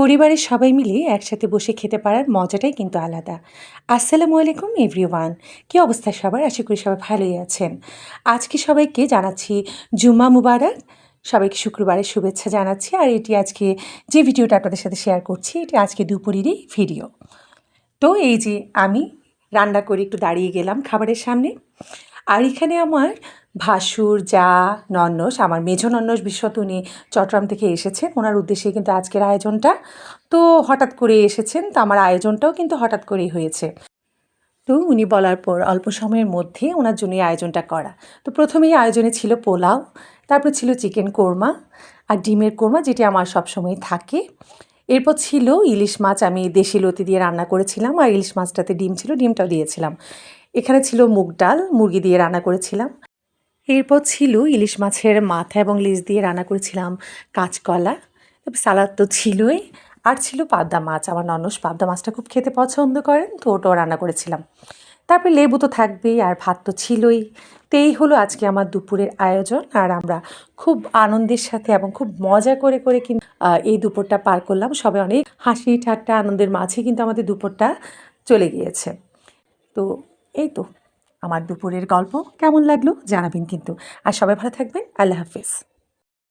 পরিবারের সবাই মিলে একসাথে বসে খেতে পারার মজাটাই কিন্তু আলাদা। আসসালামু আলাইকুম এভরিওয়ান। কী অবস্থা সবার? আশা করি সবাই ভালোই আছেন। আজকে সবাইকে জানাচ্ছি জুম্মা মুবারক। সবাইকে শুক্রবারের শুভেচ্ছা জানাচ্ছি। আর এটি আজকে যে ভিডিওটা আপনাদের সাথে শেয়ার করছি, এটি আজকে দুপুরেরই ভিডিও। তো এই যে আমি রান্না করে একটু দাঁড়িয়ে গেলাম খাবারের সামনে। আর এখানে আমার ভাসুর, জা, নন্নস, আমার মেঝো নন্নস বিশেষত উনি চট্টগ্রাম থেকে এসেছেন। ওনার উদ্দেশ্যে কিন্তু আজকের আয়োজনটা। তো হঠাৎ করে এসেছেন, তো আমার আয়োজনটাও কিন্তু হঠাৎ করেই হয়েছে। তো উনি বলার পর অল্প সময়ের মধ্যে ওনার জন্য এই আয়োজনটা করা। তো প্রথমেই আয়োজনে ছিল পোলাও, তারপর ছিল চিকেন কোরমা আর ডিমের কোরমা, যেটি আমার সবসময় থাকে। এরপর ছিল ইলিশ মাছ, আমি দেশি লতি দিয়ে রান্না করেছিলাম, আর ইলিশ মাছটাতে ডিম ছিল, ডিমটাও দিয়েছিলাম। এখানে ছিল মুগ ডাল, মুরগি দিয়ে রান্না করেছিলাম। এরপর ছিল ইলিশ মাছের মাথা এবং লেজ দিয়ে রান্না করেছিলাম কাঁচকলা। তারপর সালাদ তো ছিলই, আর ছিল পাবদা মাছ। আমার ননস পাবদা মাছটা খুব খেতে পছন্দ করেন, তো ওটাও রান্না করেছিলাম। তারপরে লেবু তো থাকবেই, আর ভাত তো ছিলই। তো এই হলো আজকে আমার দুপুরের আয়োজন। আর আমরা খুব আনন্দের সাথে এবং খুব মজা করে করে কিন্তু এই দুপুরটা পার করলাম। সবাই অনেক হাসি ঠাট্টা আনন্দের মাঝে কিন্তু আমাদের দুপুরটা চলে গিয়েছে। তো এই তো আমার দুপুরের গল্প কেমন লাগলো জানাবেন কিন্তু। আর সবাই ভালো থাকবেন। আল্লাহ হাফেজ।